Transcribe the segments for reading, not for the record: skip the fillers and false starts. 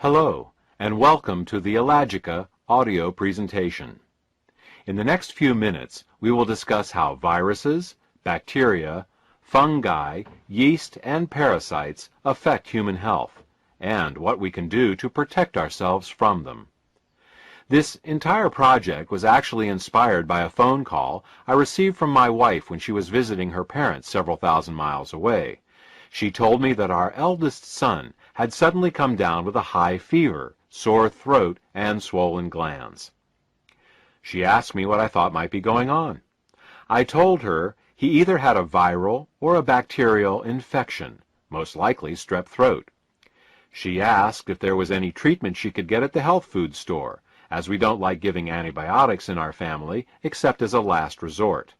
Hello, and welcome to the Allergica audio presentation. In the next few minutes, we will discuss how viruses, bacteria, fungi, yeast, and parasites affect human health, and what we can do to protect ourselves from them. This entire project was actually inspired by a phone call I received from my wife when she was visiting her parents several thousand miles away. She told me that our eldest son had suddenly come down with a high fever, sore throat, and swollen glands. She asked me what I thought might be going on. I told her he either had a viral or a bacterial infection, most likely strep throat. She asked if there was any treatment she could get at the health food store, as we don't like giving antibiotics in our family except as a last resort.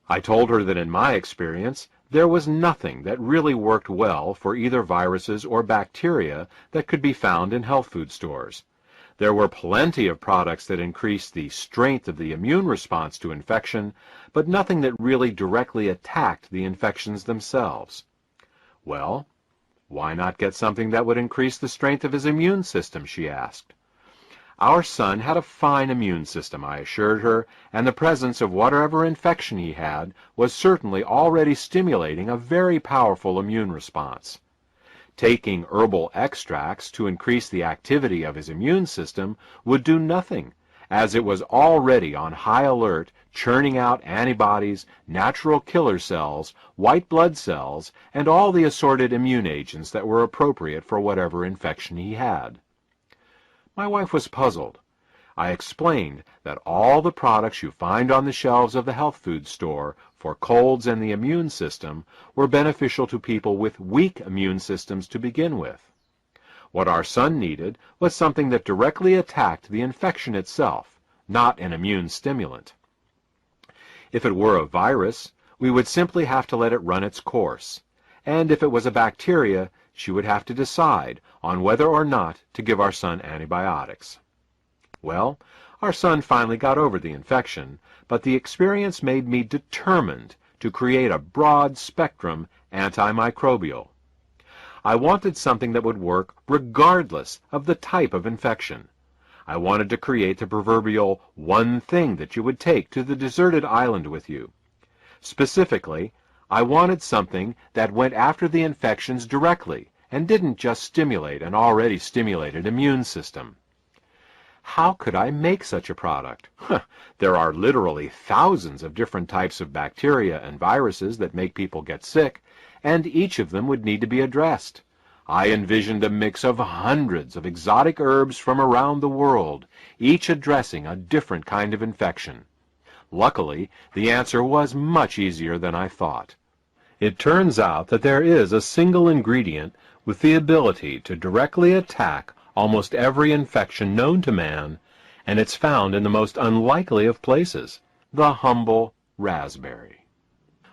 I told her that in my experience, there was nothing that really worked well for either viruses or bacteria that could be found in health food stores. There were plenty of products that increased the strength of the immune response to infection, but nothing that really directly attacked the infections themselves. Well, why not get something that would increase the strength of his immune system, she asked. Our son had a fine immune system, I assured her, and the presence of whatever infection he had was certainly already stimulating a very powerful immune response. Taking herbal extracts to increase the activity of his immune system would do nothing, as it was already on high alert, churning out antibodies, natural killer cells, white blood cells, and all the assorted immune agents that were appropriate for whatever infection he had. My wife was puzzled. I explained that all the products you find on the shelves of the health food store for colds and the immune system were beneficial to people with weak immune systems to begin with. What our son needed was something that directly attacked the infection itself, not an immune stimulant. If it were a virus, we would simply have to let it run its course, and if it was a bacteria, she would have to decide on whether or not to give our son antibiotics. Well, our son finally got over the infection, but the experience made me determined to create a broad-spectrum antimicrobial. I wanted something that would work regardless of the type of infection. I wanted to create the proverbial one thing that you would take to the deserted island with you. Specifically, I wanted something that went after the infections directly and didn't just stimulate an already stimulated immune system. How could I make such a product? There are literally thousands of different types of bacteria and viruses that make people get sick, and each of them would need to be addressed. I envisioned a mix of hundreds of exotic herbs from around the world, each addressing a different kind of infection. Luckily, the answer was much easier than I thought. It turns out that there is a single ingredient with the ability to directly attack almost every infection known to man, and it's found in the most unlikely of places, the humble raspberry.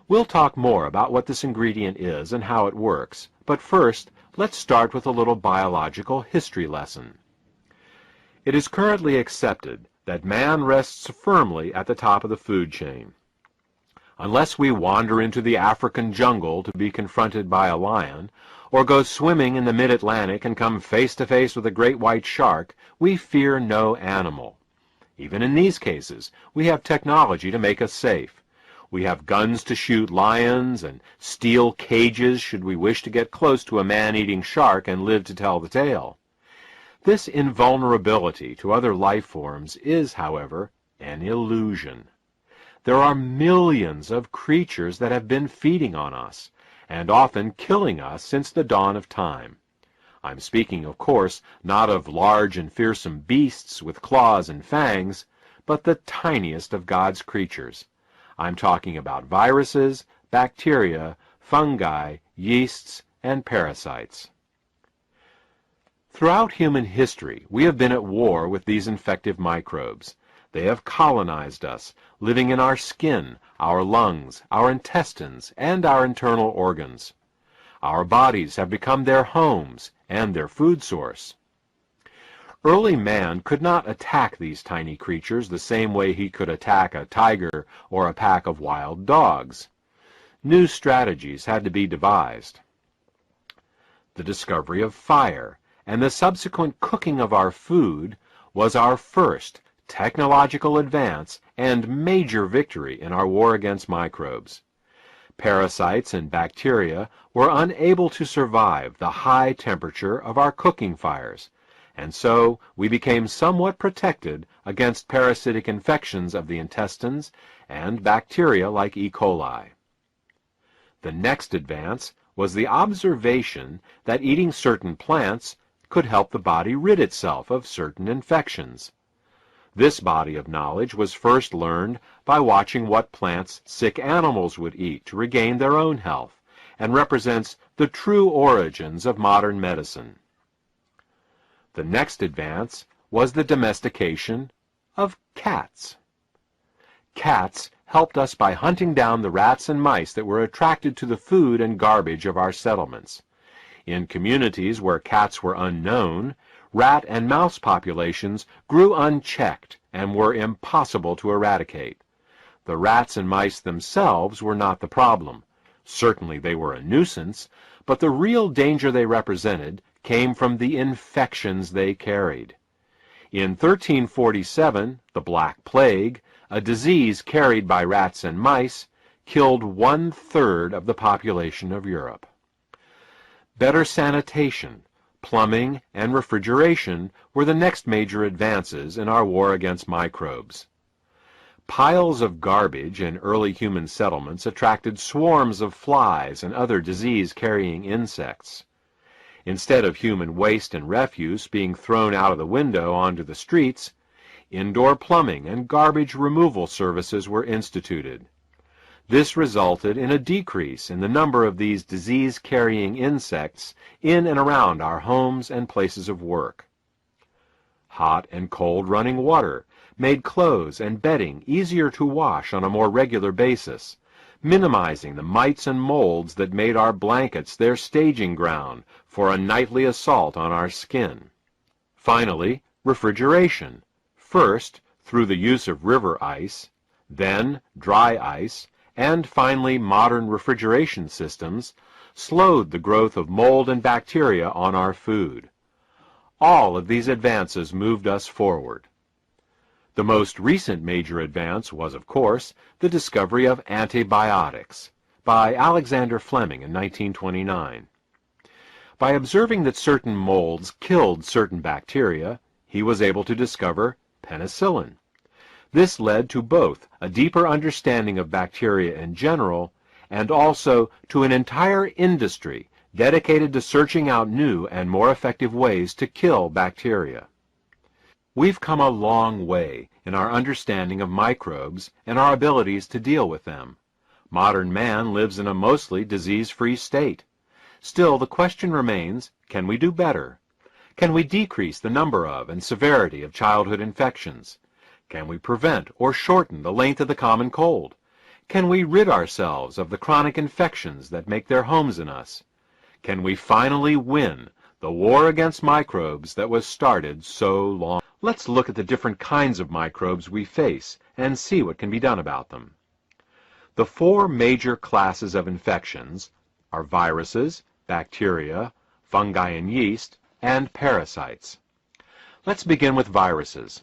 We'll talk more about what this ingredient is and how it works, but first, let's start with a little biological history lesson. It is currently accepted that man rests firmly at the top of the food chain. Unless we wander into the African jungle to be confronted by a lion, or go swimming in the mid-Atlantic and come face to face with a great white shark, we fear no animal. Even in these cases, we have technology to make us safe. We have guns to shoot lions and steel cages should we wish to get close to a man-eating shark and live to tell the tale. This invulnerability to other life forms is, however, an illusion. There are millions of creatures that have been feeding on us, and often killing us since the dawn of time. I'm speaking, of course, not of large and fearsome beasts with claws and fangs, but the tiniest of God's creatures. I'm talking about viruses, bacteria, fungi, yeasts, and parasites. Throughout human history, we have been at war with these infective microbes. They have colonized us, living in our skin, our lungs, our intestines, and our internal organs. Our bodies have become their homes and their food source. Early man could not attack these tiny creatures the same way he could attack a tiger or a pack of wild dogs. New strategies had to be devised. The discovery of fire and the subsequent cooking of our food was our first technological advance and major victory in our war against microbes. Parasites and bacteria were unable to survive the high temperature of our cooking fires, and so we became somewhat protected against parasitic infections of the intestines and bacteria like E. coli. The next advance was the observation that eating certain plants could help the body rid itself of certain infections. This body of knowledge was first learned by watching what plants sick animals would eat to regain their own health, and represents the true origins of modern medicine. The next advance was the domestication of cats. Cats helped us by hunting down the rats and mice that were attracted to the food and garbage of our settlements. In communities where cats were unknown, rat and mouse populations grew unchecked and were impossible to eradicate. The rats and mice themselves were not the problem. Certainly they were a nuisance, but the real danger they represented came from the infections they carried. In 1347, the Black Plague, a disease carried by rats and mice, killed 1/3 of the population of Europe. Better sanitation, plumbing, and refrigeration were the next major advances in our war against microbes. Piles of garbage in early human settlements attracted swarms of flies and other disease-carrying insects. Instead of human waste and refuse being thrown out of the window onto the streets, indoor plumbing and garbage removal services were instituted. This resulted in a decrease in the number of these disease-carrying insects in and around our homes and places of work. Hot and cold running water made clothes and bedding easier to wash on a more regular basis, minimizing the mites and molds that made our blankets their staging ground for a nightly assault on our skin. Finally, refrigeration, first through the use of river ice, then dry ice, and finally modern refrigeration systems, slowed the growth of mold and bacteria on our food. All of these advances moved us forward. The most recent major advance was, of course, the discovery of antibiotics by Alexander Fleming in 1929. By observing that certain molds killed certain bacteria, he was able to discover penicillin. This led to both a deeper understanding of bacteria in general and also to an entire industry dedicated to searching out new and more effective ways to kill bacteria. We've come a long way in our understanding of microbes and our abilities to deal with them. Modern man lives in a mostly disease-free state. Still, the question remains, can we do better? Can we decrease the number of and severity of childhood infections? Can we prevent or shorten the length of the common cold? Can we rid ourselves of the chronic infections that make their homes in us? Can we finally win the war against microbes that was started so long? Let's look at the different kinds of microbes we face and see what can be done about them. The four major classes of infections are viruses, bacteria, fungi and yeast, and parasites. Let's begin with viruses.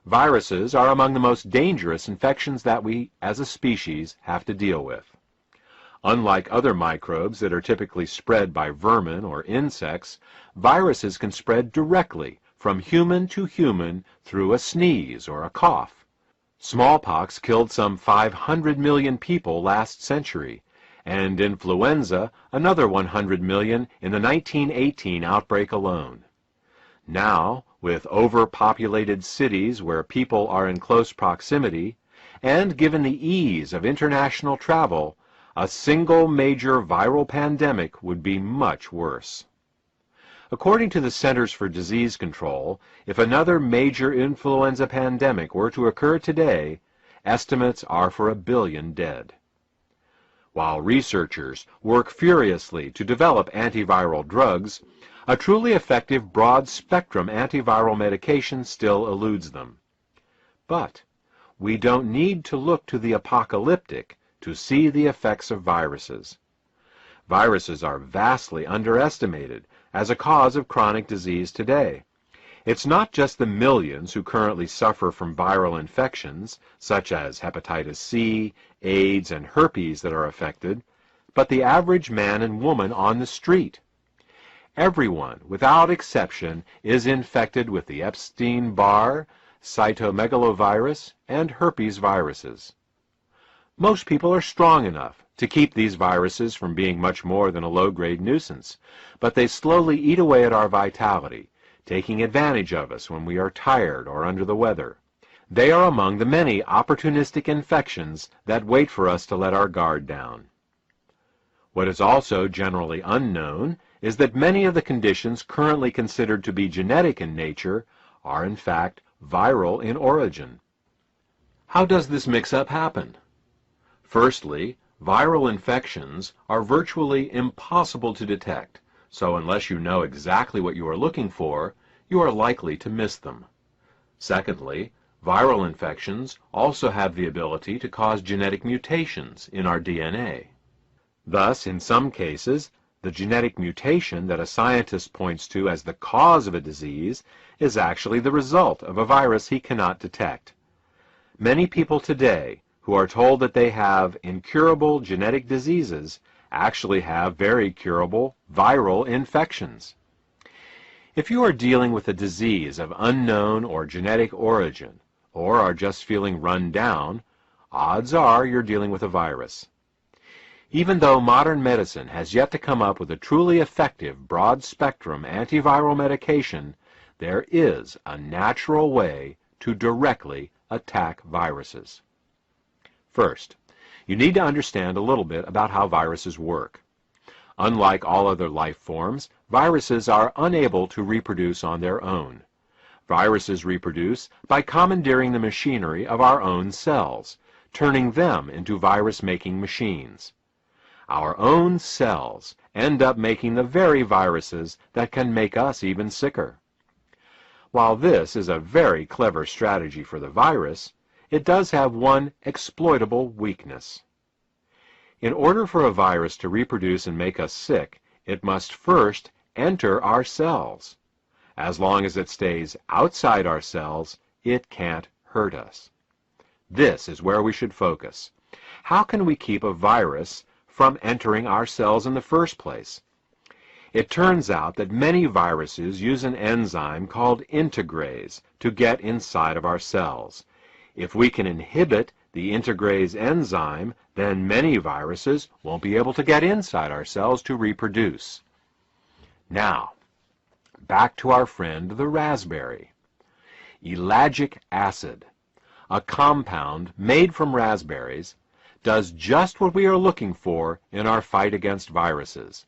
Viruses are among the most dangerous infections that we, as a species, have to deal with. Unlike other microbes that are typically spread by vermin or insects, viruses can spread directly from human to human through a sneeze or a cough. Smallpox killed some 500 million people last century, and influenza another 100 million in the 1918 outbreak alone. Now, with overpopulated cities where people are in close proximity, and given the ease of international travel, a single major viral pandemic would be much worse. According to the Centers for Disease Control, if another major influenza pandemic were to occur today, estimates are for 1 billion dead. While researchers work furiously to develop antiviral drugs, a truly effective broad-spectrum antiviral medication still eludes them. But we don't need to look to the apocalyptic to see the effects of viruses. Viruses are vastly underestimated as a cause of chronic disease today. It's not just the millions who currently suffer from viral infections, such as hepatitis C, AIDS, and herpes that are affected, but the average man and woman on the street. Everyone, without exception, is infected with the Epstein-Barr, cytomegalovirus, and herpes viruses. Most people are strong enough to keep these viruses from being much more than a low-grade nuisance, but they slowly eat away at our vitality, taking advantage of us when we are tired or under the weather. They are among the many opportunistic infections that wait for us to let our guard down. What is also generally unknown is that many of the conditions currently considered to be genetic in nature are in fact viral in origin. How does this mix-up happen? Firstly, viral infections are virtually impossible to detect, so unless you know exactly what you are looking for, you are likely to miss them. Secondly, viral infections also have the ability to cause genetic mutations in our DNA. Thus, in some cases, the genetic mutation that a scientist points to as the cause of a disease is actually the result of a virus he cannot detect. Many people today who are told that they have incurable genetic diseases actually have very curable viral infections. If you are dealing with a disease of unknown or genetic origin, or are just feeling run down, odds are you're dealing with a virus. Even though modern medicine has yet to come up with a truly effective broad-spectrum antiviral medication, there is a natural way to directly attack viruses. First, you need to understand a little bit about how viruses work. Unlike all other life forms, viruses are unable to reproduce on their own. Viruses reproduce by commandeering the machinery of our own cells, turning them into virus-making machines. Our own cells end up making the very viruses that can make us even sicker. While this is a very clever strategy for the virus, it does have one exploitable weakness. In order for a virus to reproduce and make us sick, it must first enter our cells. As long as it stays outside our cells, it can't hurt us. This is where we should focus. How can we keep a virus from entering our cells in the first place? It turns out that many viruses use an enzyme called integrase to get inside of our cells. If we can inhibit the integrase enzyme, then many viruses won't be able to get inside our cells to reproduce. Now, back to our friend the raspberry. Ellagic acid, a compound made from raspberries, does just what we are looking for in our fight against viruses.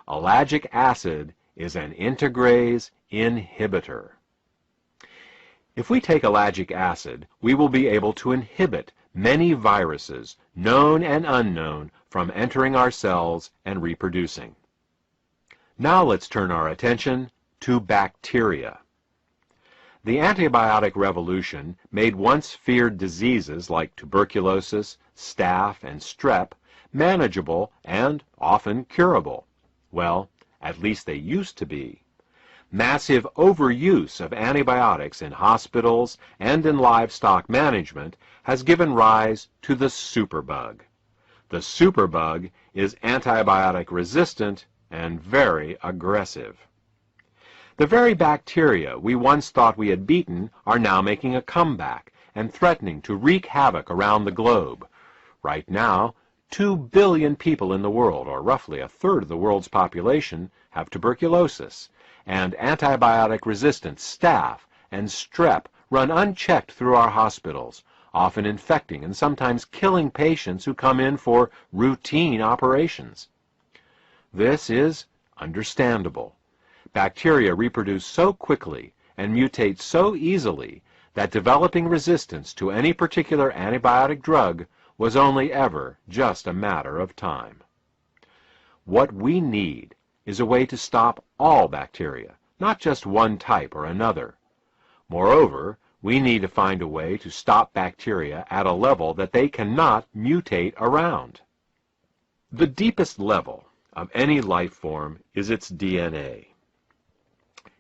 Ellagic acid is an integrase inhibitor. If we take ellagic acid, we will be able to inhibit many viruses, known and unknown, from entering our cells and reproducing. Now let's turn our attention to bacteria. The antibiotic revolution made once feared diseases like tuberculosis, staph, and strep manageable and often curable. Well, at least they used to be. Massive overuse of antibiotics in hospitals and in livestock management has given rise to the superbug. The superbug is antibiotic resistant and very aggressive. The very bacteria we once thought we had beaten are now making a comeback and threatening to wreak havoc around the globe. Right now, 2 billion people in the world, or roughly a third of the world's population, have tuberculosis, and antibiotic-resistant staph and strep run unchecked through our hospitals, often infecting and sometimes killing patients who come in for routine operations. This is understandable. Bacteria reproduce so quickly and mutate so easily that developing resistance to any particular antibiotic drug was only ever just a matter of time. What we need is a way to stop all bacteria, not just one type or another. Moreover, we need to find a way to stop bacteria at a level that they cannot mutate around. The deepest level of any life form is its DNA.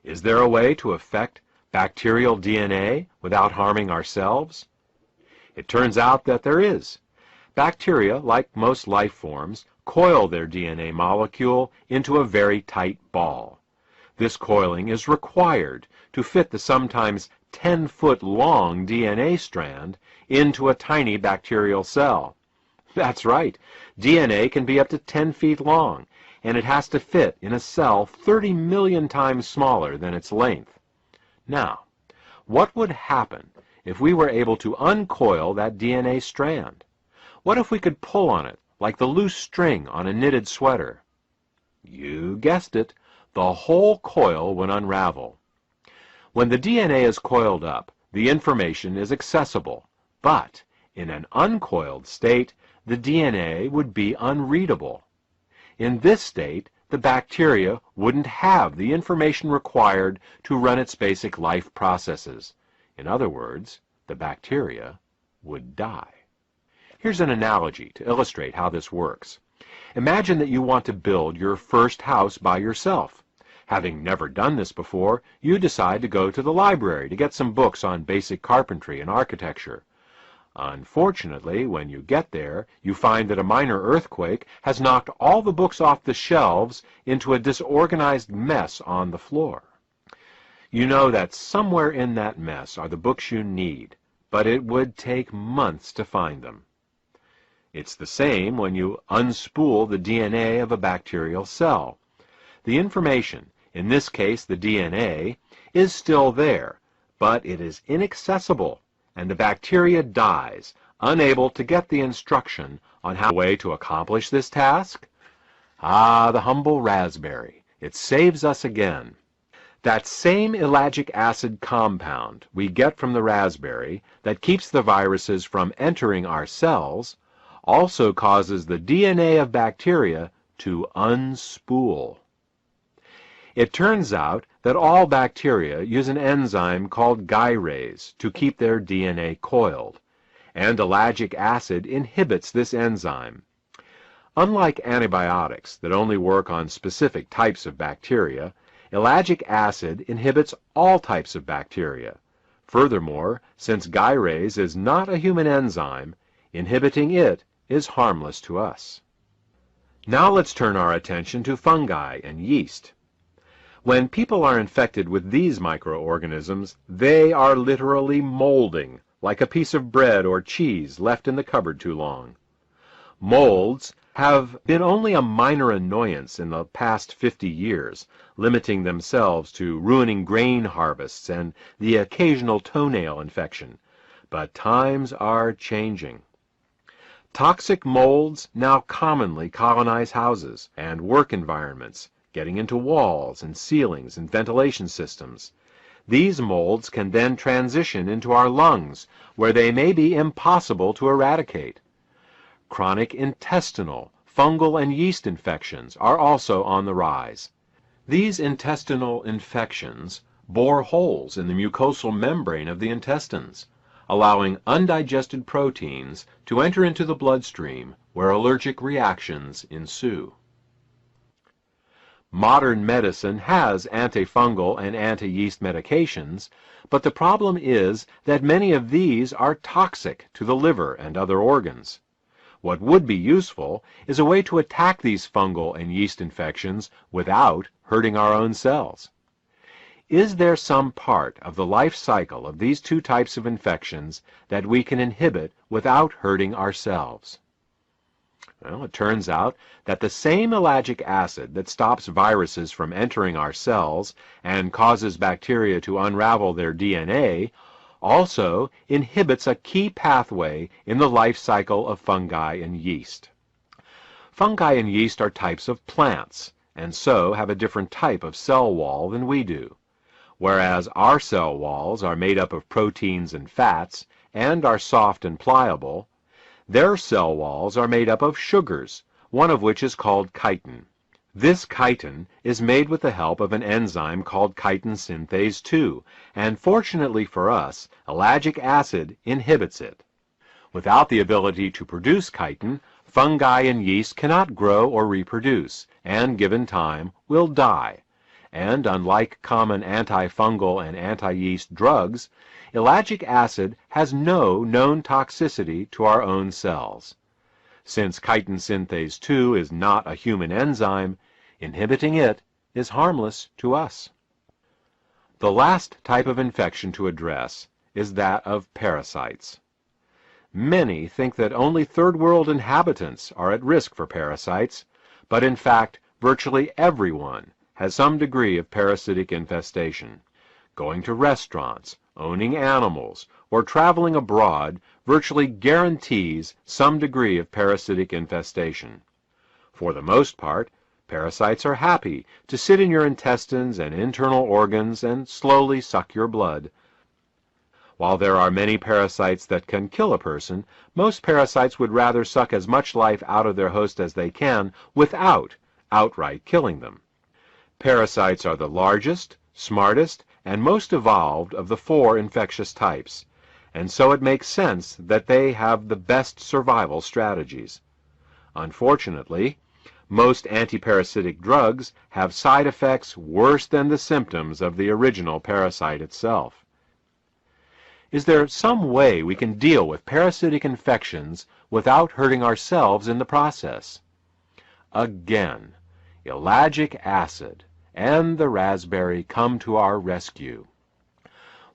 Is there a way to affect bacterial DNA without harming ourselves? It turns out that there is. Bacteria, like most life forms, coil their DNA molecule into a very tight ball. This coiling is required to fit the sometimes 10-foot long DNA strand into a tiny bacterial cell. That's right, DNA can be up to 10 feet long, and it has to fit in a cell 30 million times smaller than its length. Now, what would happen if we were able to uncoil that DNA strand? What if we could pull on it like the loose string on a knitted sweater? You guessed it, the whole coil would unravel. When the DNA is coiled up, the information is accessible, but in an uncoiled state, the DNA would be unreadable. In this state, the bacteria wouldn't have the information required to run its basic life processes. In other words, the bacteria would die. Here's an analogy to illustrate how this works. Imagine that you want to build your first house by yourself. Having never done this before, you decide to go to the library to get some books on basic carpentry and architecture. Unfortunately, when you get there, you find that a minor earthquake has knocked all the books off the shelves into a disorganized mess on the floor. You know that somewhere in that mess are the books you need, but it would take months to find them. It's the same when you unspool the DNA of a bacterial cell. The information, in this case the DNA, is still there, but it is inaccessible, and the bacteria dies, unable to get the instruction on how way to accomplish this task. Ah, the humble raspberry. It saves us again. That same ellagic acid compound we get from the raspberry that keeps the viruses from entering our cells also causes the DNA of bacteria to unspool. It turns out that all bacteria use an enzyme called gyrase to keep their DNA coiled, and ellagic acid inhibits this enzyme. Unlike antibiotics that only work on specific types of bacteria, ellagic acid inhibits all types of bacteria. Furthermore, since gyrase is not a human enzyme, inhibiting it is harmless to us. Now let's turn our attention to fungi and yeast. When people are infected with these microorganisms, they are literally molding, like a piece of bread or cheese left in the cupboard too long. Molds have been only a minor annoyance in the past 50 years, limiting themselves to ruining grain harvests and the occasional toenail infection. But times are changing. Toxic molds now commonly colonize houses and work environments, getting into walls and ceilings and ventilation systems. These molds can then transition into our lungs, where they may be impossible to eradicate. Chronic intestinal, fungal, and yeast infections are also on the rise. These intestinal infections bore holes in the mucosal membrane of the intestines, allowing undigested proteins to enter into the bloodstream, where allergic reactions ensue. Modern medicine has antifungal and anti-yeast medications, but the problem is that many of these are toxic to the liver and other organs. What would be useful is a way to attack these fungal and yeast infections without hurting our own cells. Is there some part of the life cycle of these two types of infections that we can inhibit without hurting ourselves? Well, it turns out that the same ellagic acid that stops viruses from entering our cells and causes bacteria to unravel their DNA also inhibits a key pathway in the life cycle of fungi and yeast. Fungi and yeast are types of plants, and so have a different type of cell wall than we do. Whereas our cell walls are made up of proteins and fats and are soft and pliable, their cell walls are made up of sugars, one of which is called chitin. This chitin is made with the help of an enzyme called chitin synthase 2, and fortunately for us, ellagic acid inhibits it. Without the ability to produce chitin, fungi and yeast cannot grow or reproduce, and given time, will die. and unlike common antifungal and anti-yeast drugs, ellagic acid has no known toxicity to our own cells. Since chitin synthase 2 is not a human enzyme, inhibiting it is harmless to us. The last type of infection to address is that of parasites. Many think that only third world inhabitants are at risk for parasites, but in fact, virtually everyone has some degree of parasitic infestation. Going to restaurants, owning animals, or traveling abroad virtually guarantees some degree of parasitic infestation. For the most part, parasites are happy to sit in your intestines and internal organs and slowly suck your blood. While there are many parasites that can kill a person, most parasites would rather suck as much life out of their host as they can without outright killing them. Parasites are the largest, smartest, and most evolved of the 4 infectious types, and so it makes sense that they have the best survival strategies. Unfortunately, most antiparasitic drugs have side effects worse than the symptoms of the original parasite itself. Is there some way we can deal with parasitic infections without hurting ourselves in the process? Again, ellagic acid and the raspberry come to our rescue.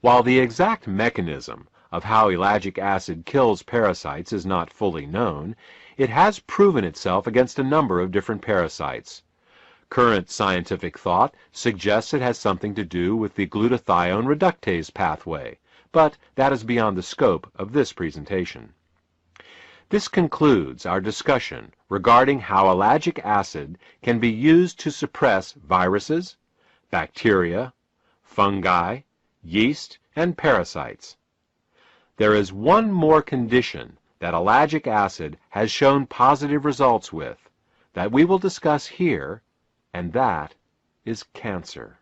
While the exact mechanism of how ellagic acid kills parasites is not fully known, it has proven itself against a number of different parasites. Current scientific thought suggests it has something to do with the glutathione reductase pathway, but that is beyond the scope of this presentation. This concludes our discussion regarding how ellagic acid can be used to suppress viruses, bacteria, fungi, yeast, and parasites. There is one more condition that ellagic acid has shown positive results with that we will discuss here, and that is cancer.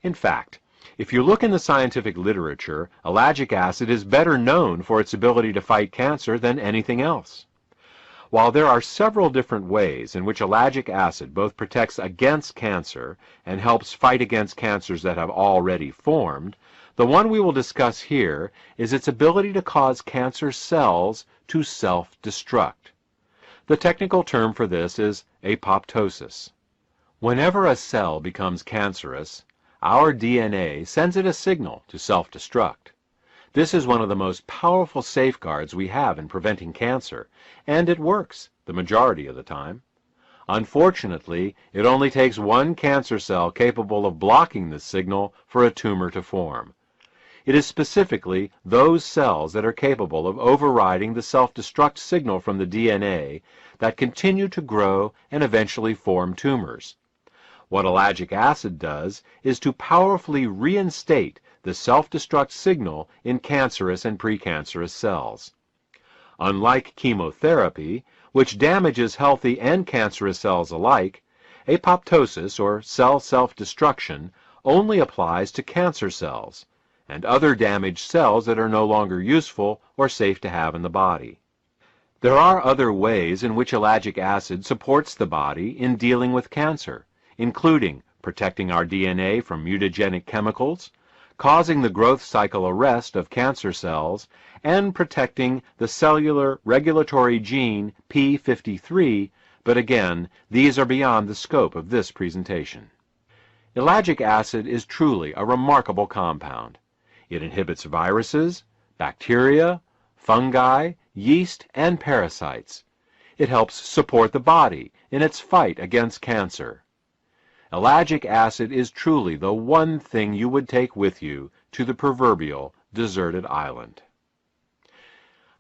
In fact, if you look in the scientific literature, ellagic acid is better known for its ability to fight cancer than anything else. While there are several different ways in which ellagic acid both protects against cancer and helps fight against cancers that have already formed, the one we will discuss here is its ability to cause cancer cells to self-destruct. The technical term for this is apoptosis. Whenever a cell becomes cancerous, our DNA sends it a signal to self-destruct. This is one of the most powerful safeguards we have in preventing cancer, and it works the majority of the time. Unfortunately, it only takes one cancer cell capable of blocking this signal for a tumor to form. It is specifically those cells that are capable of overriding the self-destruct signal from the DNA that continue to grow and eventually form tumors. What ellagic acid does is to powerfully reinstate the self-destruct signal in cancerous and precancerous cells. Unlike chemotherapy, which damages healthy and cancerous cells alike, apoptosis, or cell self-destruction, only applies to cancer cells and other damaged cells that are no longer useful or safe to have in the body. There are other ways in which ellagic acid supports the body in dealing with cancer, including protecting our DNA from mutagenic chemicals, causing the growth cycle arrest of cancer cells, and protecting the cellular regulatory gene p53, but again, these are beyond the scope of this presentation. Ellagic acid is truly a remarkable compound. It inhibits viruses, bacteria, fungi, yeast, and parasites. It helps support the body in its fight against cancer. Ellagic acid is truly the one thing you would take with you to the proverbial deserted island.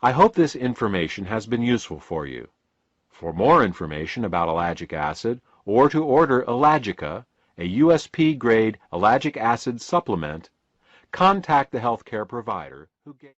I hope this information has been useful for you. For more information about ellagic acid, or to order Ellagica, a USP-grade ellagic acid supplement, contact the healthcare provider who gave